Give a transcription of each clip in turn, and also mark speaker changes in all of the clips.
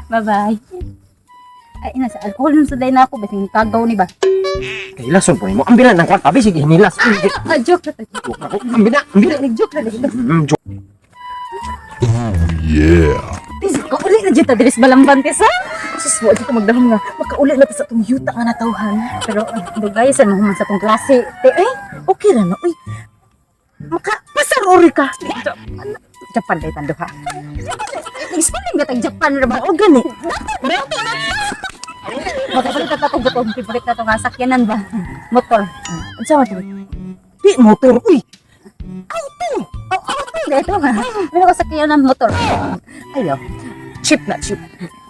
Speaker 1: Bye-bye. Ay, nasa alcohol nun sa day na ako. Basing kagaw ni ba?
Speaker 2: Kay lason po mo. Ambilan ng kwarta, sige hinilas.
Speaker 1: Joke na to.
Speaker 2: Ako, ambila.
Speaker 1: Nag-joke na dito.
Speaker 2: Joke.
Speaker 1: Tis, kauli na dito. Dilis balambante sa. Sus, wala ko magdahom nga. Makauli na ta sa itong yuta nga natawhan. Pero, bagay sa nahuman sa itong klase. Okay lang na. Uy, pasarori ka. Japan day tando ha. Explain nga tag Japan ra ba? O gani. Magpapalit na itong butong. Pipalit na itong sakyanan ba? Motor. Ano sa motor?
Speaker 2: Di motor, uy.
Speaker 1: Auto! Auto! Ito ha. Meron ko sakyanan motor. Ayaw. Cheap na cheap.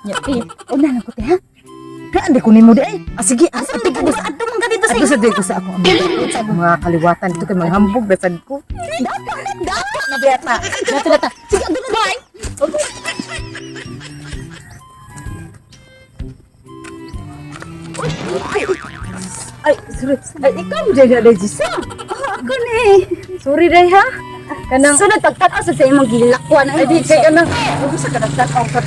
Speaker 1: Yapi. Una na ko te ha.
Speaker 2: Kaande ko nimo di ay.
Speaker 1: Sige. Asa di ka sa ato man ka dito sa
Speaker 2: Ato sa di ko sa ako. Sa mga kaliwatan dito kay manghambog dasad ko.
Speaker 1: Dapat na biyata. Data. Sige, ano na ba?
Speaker 2: Ay, sorry. Ay, ikaw dyan na Jisa.
Speaker 1: Ako ni. Sorry day ha.
Speaker 2: Kanang
Speaker 1: Sunod pagtataas sa imong gilakwan.
Speaker 2: ay di kay kanang gusto ka nagtanaw ka.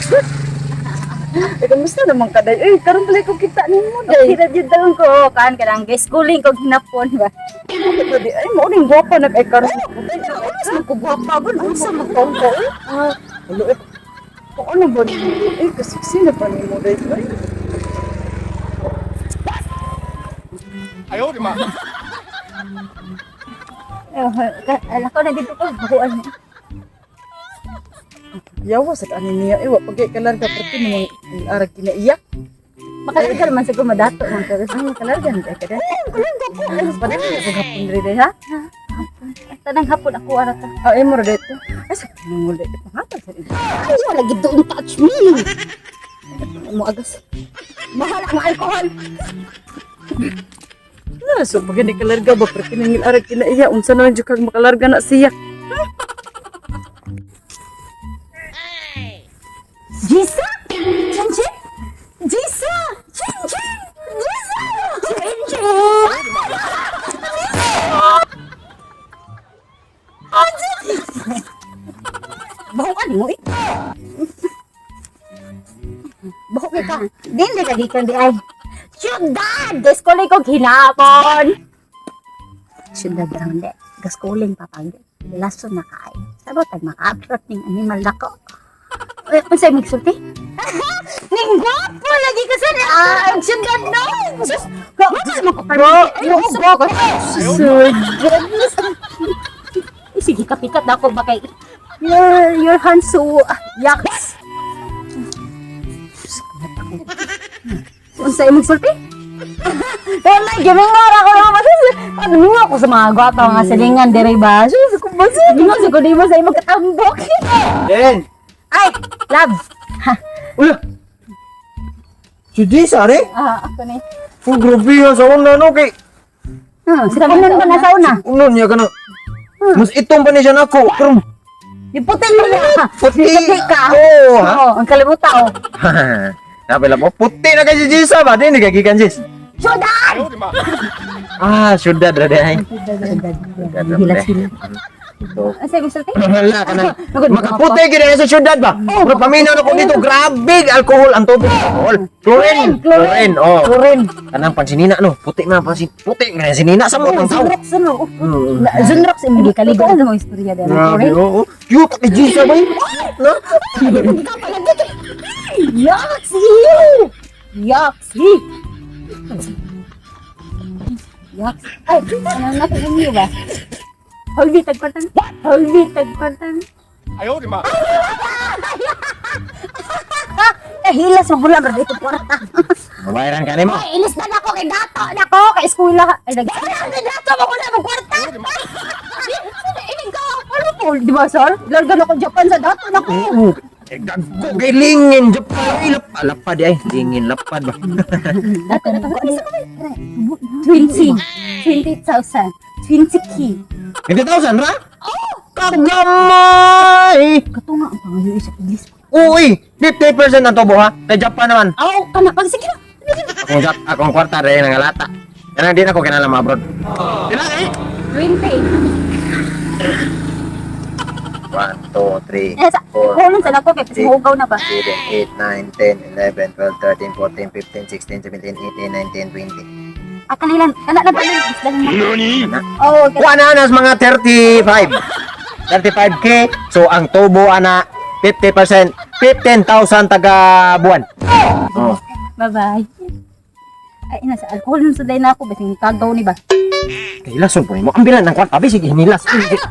Speaker 2: Eh, kamusta naman ka day? Eh, karon pala ko kita nimo day.
Speaker 1: Kira jud taon ko kan kanang schooling kog hinapon ba.
Speaker 2: Ay, mo ning gwapa nag ay karon.
Speaker 1: Mas man ko gwapa ba unsa man ko ko.
Speaker 2: Hello. Ano ba ni? Eh, kasi sino pa nimo day?
Speaker 1: Ala ko na dito ko bukuan.
Speaker 2: Yawa sa kanin niya. Eh, wa pagay kalarga pati namang arag kinaiyak.
Speaker 1: Makalarga man siguro madato man pero
Speaker 2: Ay, kalarga na kada.
Speaker 1: kulang ko.
Speaker 2: Pati sa gapon rin day ha?
Speaker 1: Tanang hapon ako ara ta.
Speaker 2: Ah, eh, mo dito. Ay, sa kanang mula dito. Hatag sa ito.
Speaker 1: Ay wala gid doon touch me. Mo agas. Mahal ang alcohol.
Speaker 2: Na, so pag hindi kalarga ba, pati nangil arag kinaiyak. Unsa na lang kang makalarga na siya.
Speaker 1: Jisa? Chinchin? Jisa? Chinchin? Jisa? Chinchin? Bahukan mo eh. Bahuk ka. Din na lagi kang di ay. Syudad! Gaskuling kong hinapon! Syudad lang di. Gaskuling papag di. Laso na kaay. Sabot ay maka-upload ng animal na ko. Kung sa'yo magsulti? Ning gwapo lagi ka sa ang syudad no! Sus! Mas mo ko parang yung ko. Goodness! Sige, kapikat na ako ba kay your hands so yucks. Kung sa'yo magsulti? Wala, gimingar ako naman kasi ano nga ako sa mga gwapa mga silingan dire ba? Sus, kung ba sa ko di mo sa'yo magkatambok.
Speaker 2: Den!
Speaker 1: Ay, love.
Speaker 2: Uy! Si Jisa, re?
Speaker 1: Ako ni.
Speaker 2: Oh, grabe yan sa una, no? Kay
Speaker 1: Sinabunan pa na sa una.
Speaker 2: unon niya ka na. Mas itong pa niya siya na ako. Pero,
Speaker 1: Yung puti mo na.
Speaker 2: puti.
Speaker 1: Puti ka.
Speaker 2: Oo, ha?
Speaker 1: Oo, ang kalimutan oh.
Speaker 2: Napila mo, puti na kay si Jisa ba? Di, hindi kagikan, Jis.
Speaker 1: Syudad!
Speaker 2: Ah, syudad, rade, ay.
Speaker 1: Hila-hila. Sa'yo magsulti?
Speaker 2: Wala ka na. Makaputi gina sa syudad ba? Pero paminaw na ko dito, grabe alcohol ang tubig. Alcohol. Chlorine, oh.
Speaker 1: Turin.
Speaker 2: Kanang pansinina, no? Puti na, puti na sinina sa mo.
Speaker 1: Zunrox, ano? Zunrox, hindi kaligo. Ano mo istorya dyan?
Speaker 2: Grabe, oo. Cute kay Jisa ba yun? No?
Speaker 1: Yaksi! Yaksi! Yaksi. Ay, ano natin niyo ba? Holby, tagpatan. Holby, tagpatan. Hilas mo bulan, bro. Dito, porta.
Speaker 2: Mabayaran ka mo.
Speaker 1: Ay, ilis na ako kay dato. Nako, kay eskwela ka. Ay, kay dato mo na mo kwarta. Ano po, di ba, sir? Largan ako Japan sa dato. Nako.
Speaker 2: Oo. Gago kay lingin Japan lapad ay lingin lapad ba.
Speaker 1: Dato na ko. 20,000. 20 key.
Speaker 2: 20,000 ra? Kagamay!
Speaker 1: Katunga ang pangayo sa English.
Speaker 2: Uy, 50% ang tubo ha. Sa Japan naman.
Speaker 1: Aw, kana pag sige na.
Speaker 2: Akong kwarta rin ng alata. Yan din ako kinalam abroad. Sila eh.
Speaker 1: 20.
Speaker 2: 1, 2, 3,
Speaker 1: Eh, sa,
Speaker 2: 4,
Speaker 1: kulong sa lako, kaya hugaw na ba?
Speaker 2: 7, 8, 9, 10, 11, 12, 13, 14, 15, 16, 17, 18, 19, 20.
Speaker 1: Ah, kanilang, kana na ba yun? Isdan mo. Oo, kasi,
Speaker 2: Kuha na nas mga 35. 35k. So ang tubo ana 50%, 15,000 taga buwan. Oh.
Speaker 1: bye-bye. Ay, nasa alcohol nun sa day na ako, basing kagaw ni ba?
Speaker 2: Kay lason po mo. Ambilan ng kwarta bisig hinilas.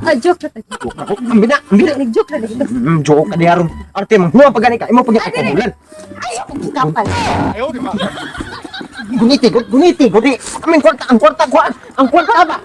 Speaker 1: Ah, joke na to.
Speaker 2: Joke ako. Ambila, ambila.
Speaker 1: Joke na dito.
Speaker 2: Joke ka diaron. Arte mo. Huwag pagani ka. Imo pagani ka bulan.
Speaker 1: Ayaw kong kapal.
Speaker 2: Guniti, guniti, guniti. Aming kwarta, ang kwarta ko. Ang kwarta ba?